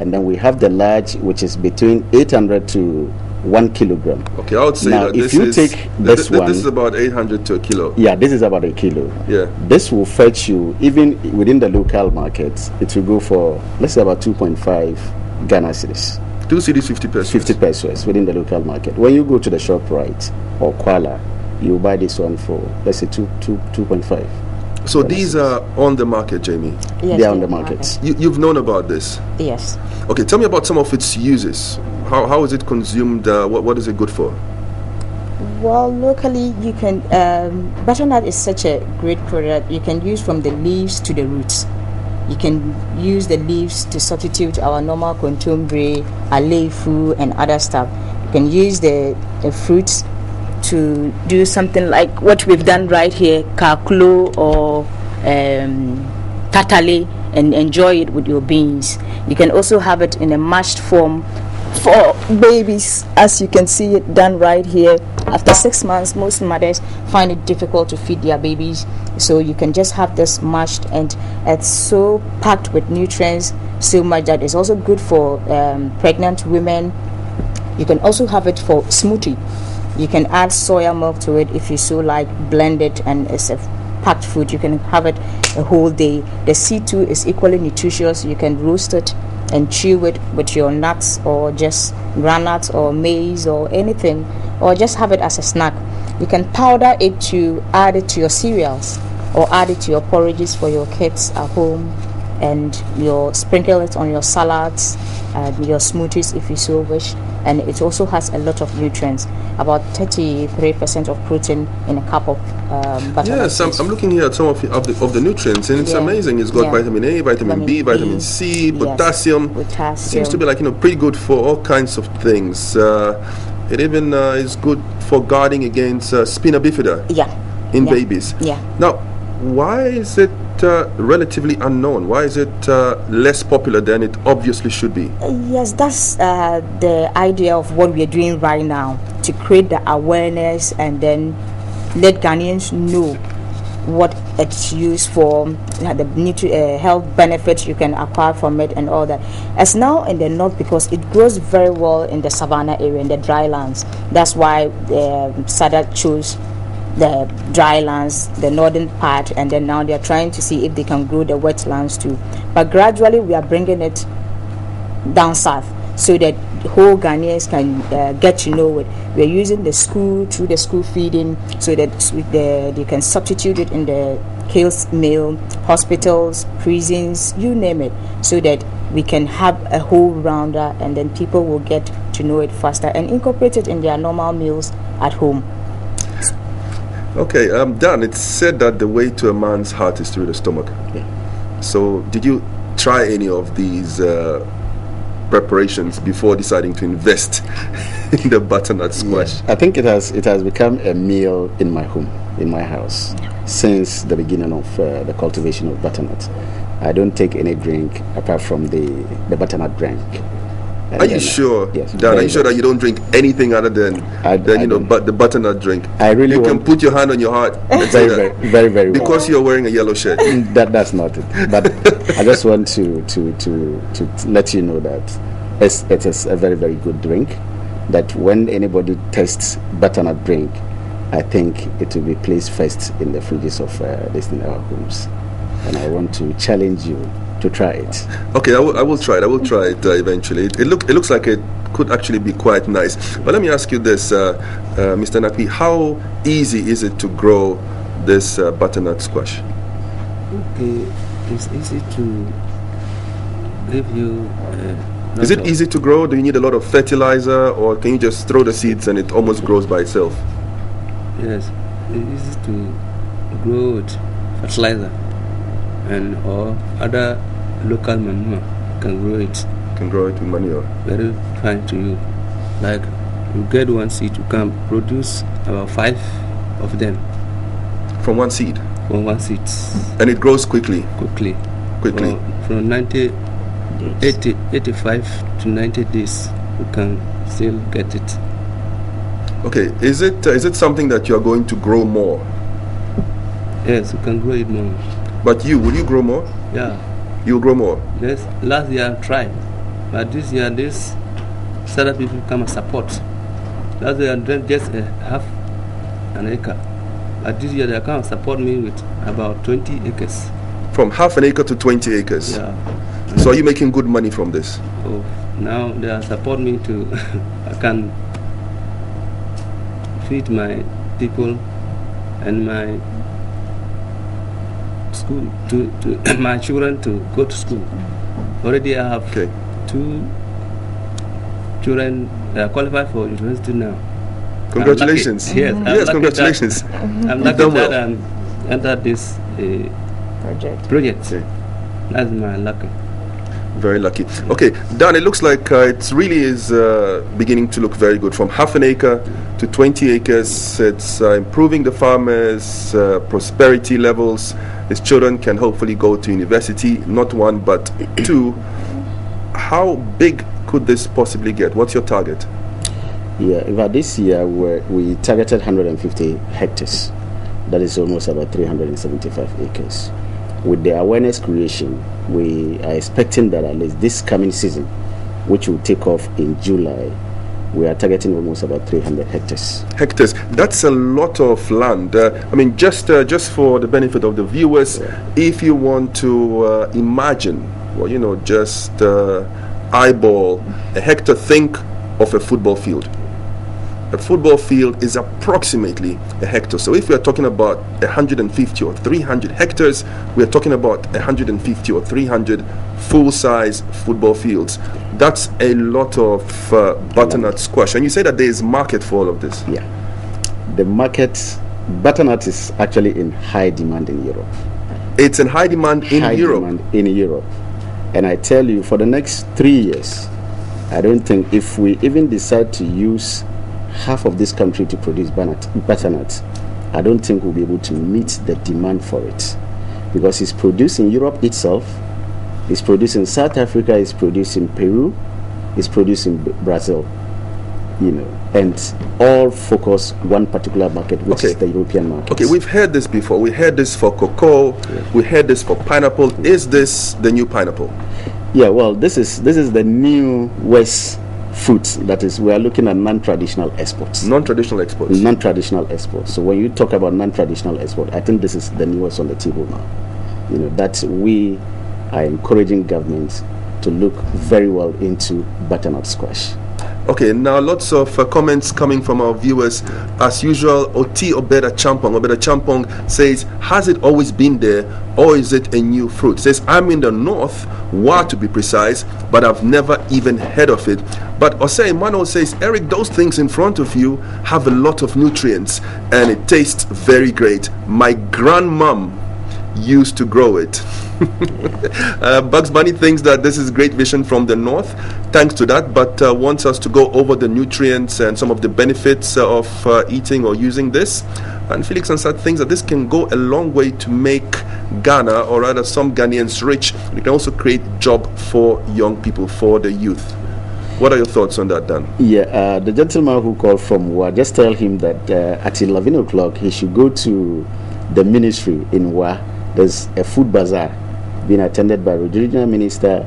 and then we have the large, which is between 800 to 1 kilogram. Okay, I would say now, that if you take this one, this is about 800 to a kilo. Yeah, this is about a kilo. Yeah, this will fetch you, even within the local market, it will go for, let's say, about 2.5 Ghana cedis. 2 cedis, 50 pesos. 50 pesos within the local market. When you go to the ShopRite or Kuala, you buy this one for, let's say, 2.5. So these are on the market, Jamie? Yes, they are on the market. You've known about this? Yes. Okay, tell me about some of its uses. How is it consumed? What is it good for? Well, locally, you can, butternut is such a great product. You can use from the leaves to the roots. You can use the leaves to substitute our normal contombre, alefu, and other stuff. You can use the fruits to do something like what we've done right here, kaklo or tatale, and enjoy it with your beans. You can also have it in a mashed form for babies, as you can see it done right here. After 6 months, most mothers find it difficult to feed their babies, so you can just have this mashed, and it's so packed with nutrients so much that it's also good for pregnant women. You can also have it for smoothie. You can add soya milk to it if you so like, blend it, and it's a packed food. You can have it a whole day. The seed too is equally nutritious. You can roast it and chew it with your nuts, or just granuts or maize or anything, or just have it as a snack. You can powder it to add it to your cereals, or add it to your porridges for your kids at home, and you sprinkle it on your salads and your smoothies if you so wish. And it also has a lot of nutrients, about 33% of protein in a cup of butternut. Yes, I'm looking here at some of the nutrients, and it's amazing. It's got vitamin A, vitamin B, vitamin C, potassium. It seems to be like, pretty good for all kinds of things. It even is good for guarding against spina bifida in babies. Yeah. Now, why is it relatively unknown? Why is it less popular than it obviously should be? Yes, that's the idea of what we are doing right now, to create the awareness and then let Ghanaians know what it's used for, the health benefits you can acquire from it and all that. As now in the north, because it grows very well in the savanna area, in the dry lands. That's why SADC chose the dry lands, the northern part, and then now they are trying to see if they can grow the wetlands too. But gradually we are bringing it down south so that whole Ghanaians can get to know it. We are using the school, through the school feeding, so that they can substitute it in the Kale's meal, hospitals, prisons, you name it, so that we can have a whole rounder, and then people will get to know it faster and incorporate it in their normal meals at home. Okay, Dan, it's said that the way to a man's heart is through the stomach. Yeah. So did you try any of these preparations before deciding to invest in the butternut squash? I think it has become a meal in my home, in my house, since the beginning of the cultivation of butternut. I don't take any drink apart from the butternut drink. Are you sure? Yes. Dan, are you sure that you don't drink anything other than the butternut drink? I really you can put your hand on your heart and say that. Very well. Because you're wearing a yellow shirt. That's not it. But I just want to let you know that it is a very, very good drink. That when anybody tastes butternut drink, I think it will be placed first in the fridges of in our homes. And I want to challenge you to try it. Okay, I will try it. I will try it eventually. It looks like it could actually be quite nice. But let me ask you this, Mr. Nakpi, how easy is it to grow this butternut squash? Okay, it's easy to give you. Is it easy to grow? Do you need a lot of fertilizer, or can you just throw the seeds and it almost grows by itself? Yes, it's easy to grow with fertilizer and or other local manure. Can grow it. Can grow it with manure. Very fine to you. Like you get one seed, you can produce about 5 of them. From one seed? From one seed. And it grows quickly? Quickly. From 85 to 90 days, you can still get it. Okay, is it something that you are going to grow more? Yes, you can grow it more. But will you grow more? Yeah. You'll grow more? Yes, last year I tried. But this year, this other people come and support. Last year, I just half an acre. But this year, they come and support me with about 20 acres. From half an acre to 20 acres? Yeah. So are you making good money from this? Oh, now they support me to, I can feed my people and my school, to my children to go to school. Already I have 2 children that are qualified for university now. Congratulations. Yes, congratulations. I'm lucky that I entered this project. Okay. That's my lucky. Very lucky. Okay, Dan, it looks like it really is beginning to look very good. From half an acre to 20 acres, it's improving the farmers' prosperity levels. His children can hopefully go to university, not 1 but 2. How big could this possibly get? What's your target? Yeah, about this year we targeted 150 hectares. That is almost about 375 acres. With the awareness creation, we are expecting that at least this coming season, which will take off in July, we are targeting almost about 300 hectares. Hectares, that's a lot of land. I mean, just for the benefit of the viewers, if you want to imagine, well, just eyeball a hectare, think of a football field. A football field is approximately a hectare. So if we are talking about 150 or 300 hectares, we are talking about 150 or 300 full-size football fields. That's a lot of butternut squash. And you say that there is market for all of this. Yeah. The market, butternut is actually in high demand in Europe. It's in high demand in Europe? High demand in Europe. And I tell you, for the next 3 years, I don't think if we even decide to use half of this country to produce butternut, I don't think we'll be able to meet the demand for it, because it's produced in Europe itself, it's produced in South Africa, it's produced in Peru, it's produced in Brazil, and all focus one particular market, which is the European market. Okay, we've heard this before. We heard this for cocoa. We heard this for pineapple. Is this the new pineapple? Yeah, well, this is the new West fruits. That is, we are looking at non-traditional exports. Non-traditional exports. Non-traditional exports. So when you talk about non-traditional export, I think this is the newest on the table now. That we are encouraging governments to look very well into butternut squash. Okay, now lots of comments coming from our viewers. As usual, Oti Obeda Champong says, has it always been there, or is it a new fruit? Says, I'm in the north, Wa to be precise, but I've never even heard of it. But Osei Emmanuel says, Eric, those things in front of you have a lot of nutrients and it tastes very great. My grandmom used to grow it. Bugs Bunny thinks that this is great vision from the north, thanks to that, but wants us to go over the nutrients and some of the benefits of eating or using this. And Felix Ansat thinks that this can go a long way to make Ghana, or rather some Ghanaians, rich. It can also create job for young people, for the youth. What are your thoughts on that, Dan? Yeah, the gentleman who called from Wa, just tell him that at 11 o'clock he should go to the ministry in Wa. There's a food bazaar being attended by the regional minister.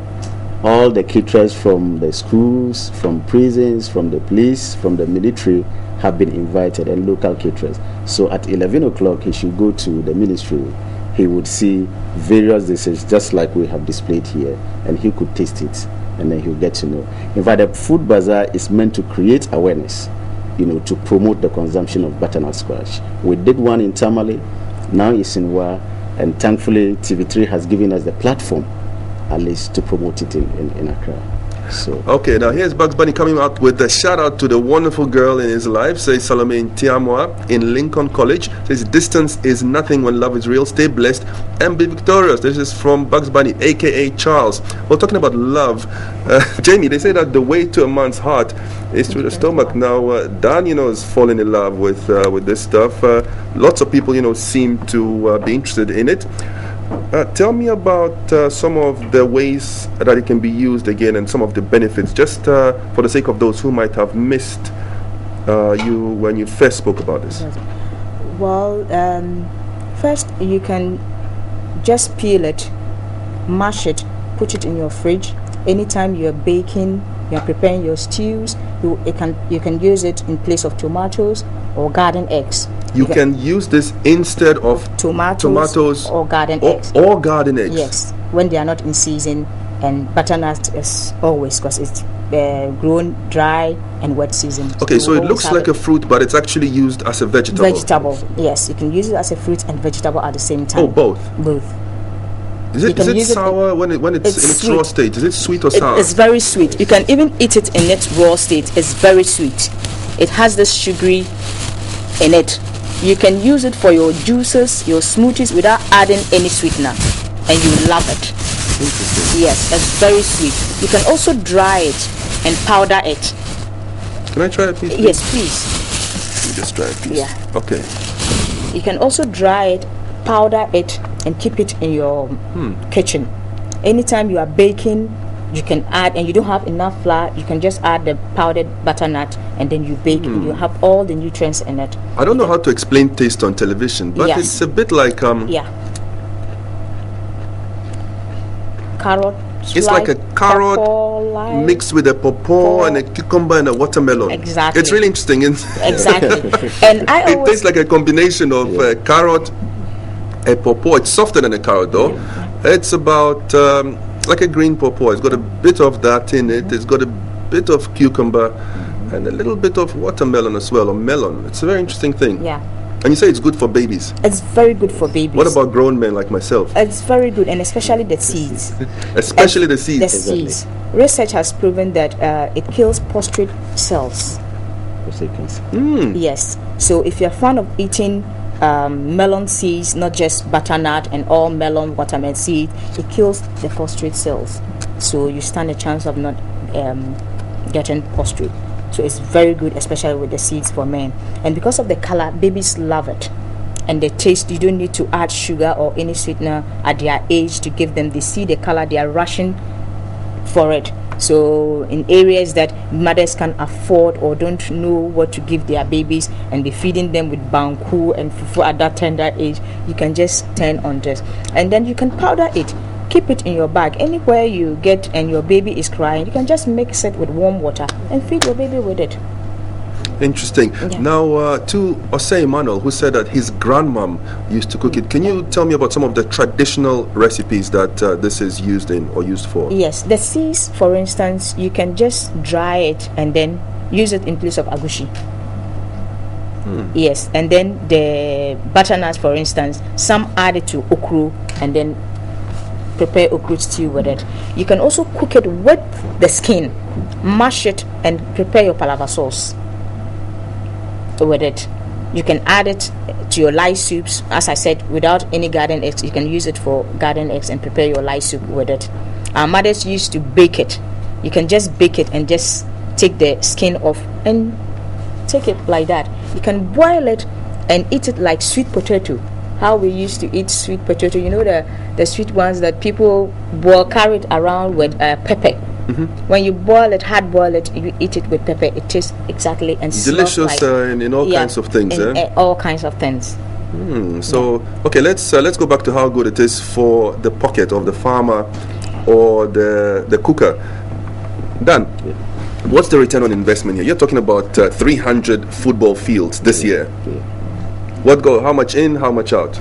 All the caterers from the schools, from prisons, from the police, from the military have been invited, and local caterers. So at 11 o'clock he should go to the ministry. He would see various dishes just like we have displayed here, and he could taste it, and then he'll get to know. In fact, the food bazaar is meant to create awareness, to promote the consumption of butternut squash. We did one in Tamale, now it's in Wa, and thankfully TV3 has given us the platform at least to promote it in Accra. So okay, now here's Bugs Bunny coming out with a shout out to the wonderful girl in his life, says Salome Tiamwa in Lincoln College. Says distance is nothing when love is real. Stay blessed and be victorious. This is from Bugs Bunny, aka Charles. We're talking about love. Jamie, they say that the way to a man's heart is through the stomach. Now Dan, is falling in love with this stuff. Lots of people, seem to be interested in it. Tell me about some of the ways that it can be used again, and some of the benefits, just for the sake of those who might have missed you when you first spoke about this. Well, first you can just peel it, mash it, put it in your fridge, Anytime you're baking, you're preparing your stews, you can use it in place of tomatoes or garden eggs. You can use this instead of tomatoes or garden eggs. Or garden eggs. Yes, when they are not in season. And butternut is always, because it's grown dry and wet season. Okay, so it looks like a fruit, but it's actually used as a vegetable. Vegetable, yes. You can use it as a fruit and vegetable at the same time. Oh, both? Both. Is it sour when it's in its raw state? Is it sweet or sour? It's very sweet. You can even eat it in its raw state. It's very sweet. It has this sugary in it. You can use it for your juices, your smoothies without adding any sweetener, and you love it. Yes, it's very sweet. You can also dry it and powder it. Can I try a piece? Yes, please. Let me just try a piece. Yeah. Okay. You can also dry it, powder it, and keep it in your kitchen. Anytime you are baking, you can add, and you don't have enough flour, you can just add the powdered butternut, and then you bake, and you have all the nutrients in it. I don't know how to explain taste on television, but it's a bit like carrot. It's like a carrot mixed with a pawpaw and a cucumber and a watermelon. Exactly. It's really interesting. Exactly. And it tastes like a combination of carrot, a pawpaw. It's softer than a carrot though. It's about like a green pawpaw. It's got a bit of that in it. It's got a bit of cucumber and a little bit of watermelon as well, or melon. It's a very interesting thing. Yeah. And you say it's good for babies? It's very good for babies. What about grown men like myself? It's very good, and especially the seeds. Especially the seeds? The seeds. Research has proven that it kills prostate cells. Yes. So if you're a fan of eating melon seeds, not just butternut and all melon, watermelon seed, it kills the prostate cells. So you stand a chance of not getting prostate. So it's very good, especially with the seeds for men. And because of the color, babies love it. And the taste, you don't need to add sugar or any sweetener at their age to give them. They see the color, they are rushing for it. So in areas that mothers can afford or don't know what to give their babies and be feeding them with banku and fufu at that tender age, you can just turn on this. And then you can powder it. Keep it in your bag. Anywhere you get and your baby is crying, you can just mix it with warm water and feed your baby with it. Interesting. Yeah. Now, to Osei Emmanuel, who said that his grandmom used to cook it, can you tell me about some of the traditional recipes that this is used in or used for? Yes. The seeds, for instance, you can just dry it and then use it in place of agushi. Yes. And then the butternut, for instance, some add it to okra and then prepare okra stew with it. You can also cook it with the skin, mash it, and prepare your palava sauce with it. You can add it to your lye soups, as I said, without any garden eggs. You can use it for garden eggs and prepare your lye soup with it. Our mothers used to bake it. You can just bake it and just take the skin off and take it like that. You can boil it and eat it like sweet potato. How we used to eat sweet potato, you know, the sweet ones that people boil, carry it around with pepper. When you boil it, hard boil it, you eat it with pepper. It tastes exactly and delicious like, in all kinds of things. All kinds of things. So okay, let's go back to how good it is for the pocket of the farmer or the cooker. Dan, what's the return on investment here? You're talking about 300 football fields this year. How much in, how much out?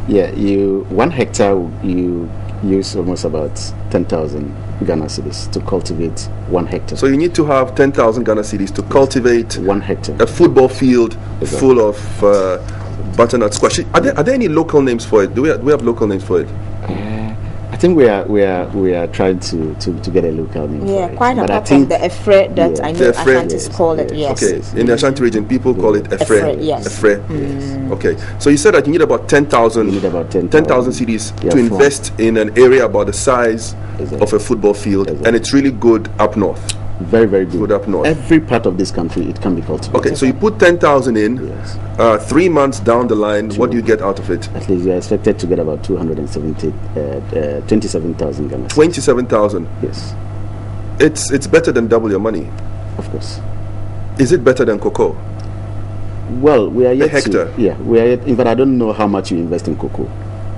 Yeah, 1 hectare you use almost about 10,000 Ghana cedis to cultivate 1 hectare. So you need to have 10,000 Ghana cedis to cultivate 1 hectare. A football field full of butternut squash. Are there any local names for it? Do we have local names for it? I think we are trying to get a local name. Yeah, for it. quite apart from the Efre that I know Ashantis call it. Yes. Okay, in the Ashanti region, people call it Efre. Yes. Efre. Yes. Okay, so you said that you need about 10,000 cedis to invest in an area about the size of a football field, and it's really good up north. Very, very good. Good up north. Every part of this country, it can be cultivated. Okay, so you put 10,000 in. Yes. 3 months down the line, what do you get out of it? At least you are expected to get about 27,000 Ghana. 27,000. Yes. It's better than double your money. Of course. Is it better than cocoa? Well, we are yet a hectare. We are yet. In fact, I don't know how much you invest in cocoa.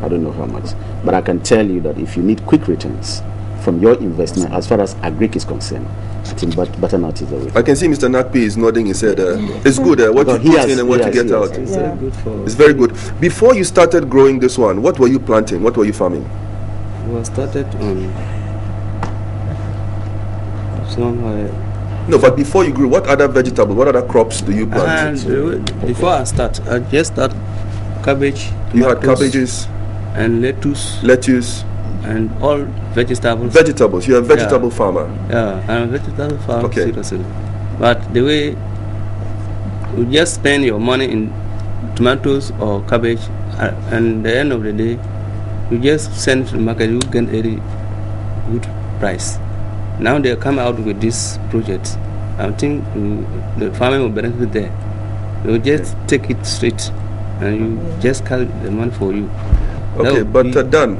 I don't know how much, but I can tell you that if you need quick returns, from your investment as far as agric is concerned. I think butternut is the way. I can see Mr. Nakpi is nodding his head. It's good. What you put in and what you get out. It's very good for. It's very good. Before you started growing this one, what were you planting? What were you farming? We started on somewhere. No, but before you grew, what other vegetables, what other crops do you plant? Before I just start cabbage. You had cabbages and lettuce. Lettuce. And all vegetables. Vegetables. You're a vegetable farmer. Yeah, I'm a vegetable farmer. Okay. Seriously. But the way you just spend your money in tomatoes or cabbage, and at the end of the day, you just send to the market, you get a good price. Now they come out with this project. I think the farmer will benefit there. They will just take it straight, and you just carry the money for you. Okay, but Dan,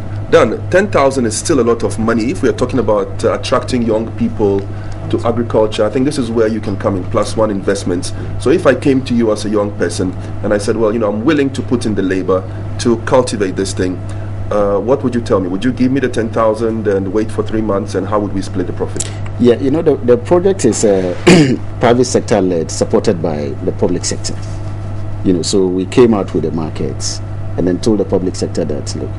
10,000 is still a lot of money. If we are talking about attracting young people to agriculture, I think this is where you can come in, +1 investments. So if I came to you as a young person and I said, well, I'm willing to put in the labor to cultivate this thing, what would you tell me? Would you give me the 10,000 and wait for 3 months, and how would we split the profit? Yeah, the project is private sector led, supported by the public sector. So we came out with the markets and then told the public sector that, look,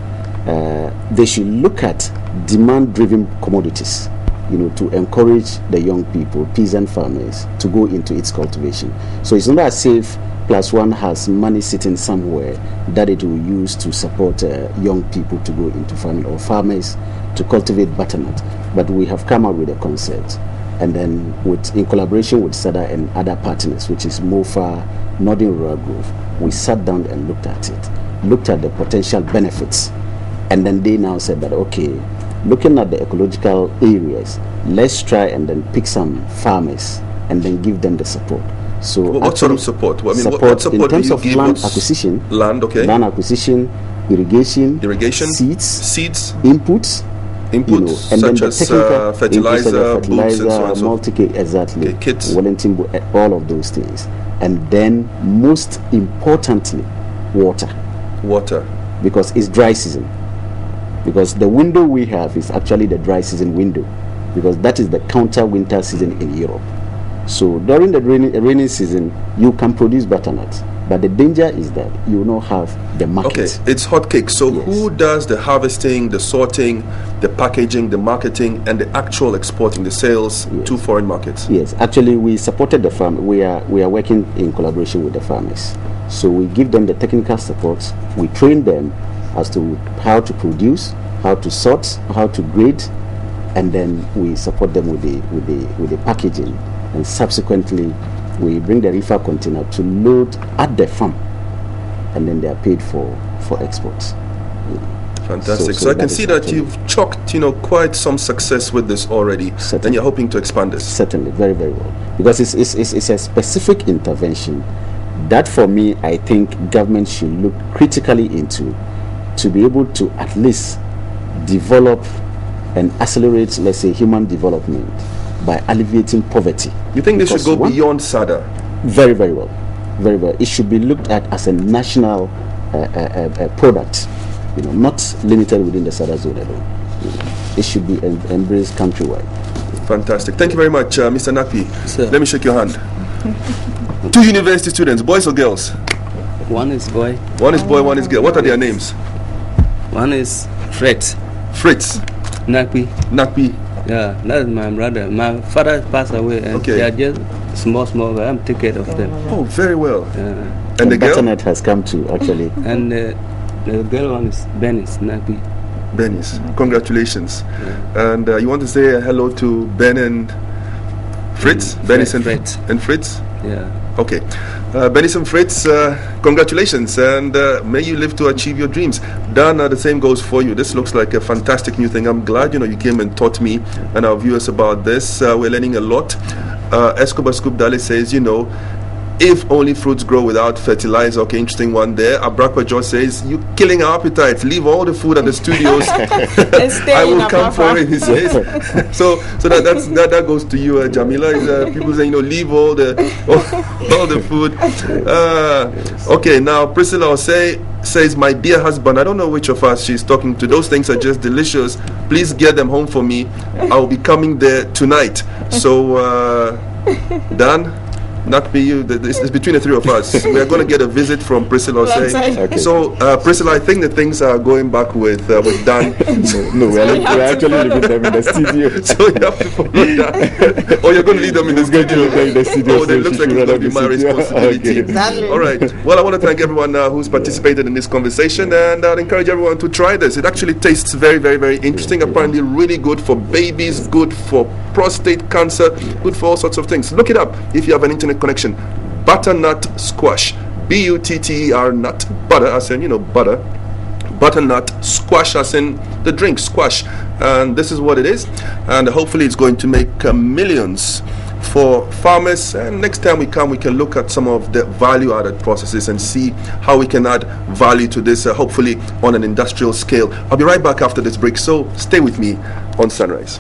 they should look at demand-driven commodities, to encourage the young people, peasant farmers, to go into its cultivation. So it's not as if +1 has money sitting somewhere that it will use to support young people to go into farming or farmers to cultivate butternut. But we have come out with a concept, and then in collaboration with SADA and other partners, which is MOFA, Northern Rural Growth, we sat down and looked at it, looked at the potential benefits, and then they now said that, okay, looking at the ecological areas, let's try and then pick some farmers and then give them the support. So what sort of support? What support in terms of land acquisition, land acquisition, irrigation, seeds, inputs, and such then the as technical fertilizer, boots, and so on. Multi-kit, exactly, kits, Wellington, all of those things, and then most importantly, water, because it's dry season. Because the window we have is actually the dry season window, because that is the counter winter season in Europe. So during the rainy season, you can produce butternut, but the danger is that you will not have the market. Okay, it's hot cake. So yes. Who does the harvesting, the sorting, the packaging, the marketing, and the actual exporting, the sales to foreign markets? Yes, actually we supported the farm. We are working in collaboration with the farmers. So we give them the technical support. We train them as to how to produce, how to sort, how to grade, and then we support them with the packaging, and subsequently we bring the reefer container to load at the farm, and then they are paid for exports. Fantastic. So I can see that you've chalked quite some success with this already. Certainly. And you're hoping to expand this. Certainly, very, very well, because it's a specific intervention that, for me, I think government should look critically into, to be able to at least develop and accelerate, let's say, human development by alleviating poverty. You think this should go beyond SADA? Very, very well. Very well. It should be looked at as a national product, not limited within the SADA zone alone. It should be embraced countrywide. Fantastic. Thank you very much, Mr. Nakpi. Sir. Let me shake your hand. 2 university students, boys or girls? One is boy. One is boy, one is girl. What are their names? One is Fritz. Nakpi. Yeah, that is my brother. My father passed away, and they are just small, but I'm taking care of them. Oh, very well. And the girl? Butternut has come to, actually. And the girl one is Benis, Nakpi. Benis. Congratulations. Yeah. And you want to say hello to Ben and Fritz? Benis and Fritz? Yeah. Okay. Benis and Fritz, congratulations, and may you live to achieve your dreams. Dan, the same goes for you. This looks like a fantastic new thing. I'm glad you came and taught me and our viewers about this. We're learning a lot. Escobar Scoop Dali says, if only fruits grow without fertilizer. Okay, interesting one there. Abrakwa Josh says, "You killing our appetites. Leave all the food at the studios. I will come for it," he says. so that goes to you, Jamila. People say, leave all the food. Okay, now Priscilla says, "My dear husband," I don't know which of us she's talking to. "Those things are just delicious. Please get them home for me. I'll be coming there tonight." So, Dan, not be you. It's between the three of us. We are going to get a visit from Priscilla. Okay. So, Priscilla, I think the things are going back with Dan. No, we're actually leaving them in the studio. So you have to follow that. Or you're going to leave them in the studio. Oh, then it looks like it's going to be my responsibility. Okay. Exactly. All right. Well, I want to thank everyone who's participated in this conversation, and I'd encourage everyone to try this. It actually tastes very, very, very interesting. Apparently, really good for babies, good for prostate cancer, good for all sorts of things. Look it up if you have an internet connection. Butternut squash. Butter nut. Butter, as in, butter. Butternut squash, as in the drink squash. And this is what it is. And hopefully it's going to make millions for farmers. And next time we come, we can look at some of the value added processes and see how we can add value to this, hopefully on an industrial scale. I'll be right back after this break, so stay with me on Sunrise.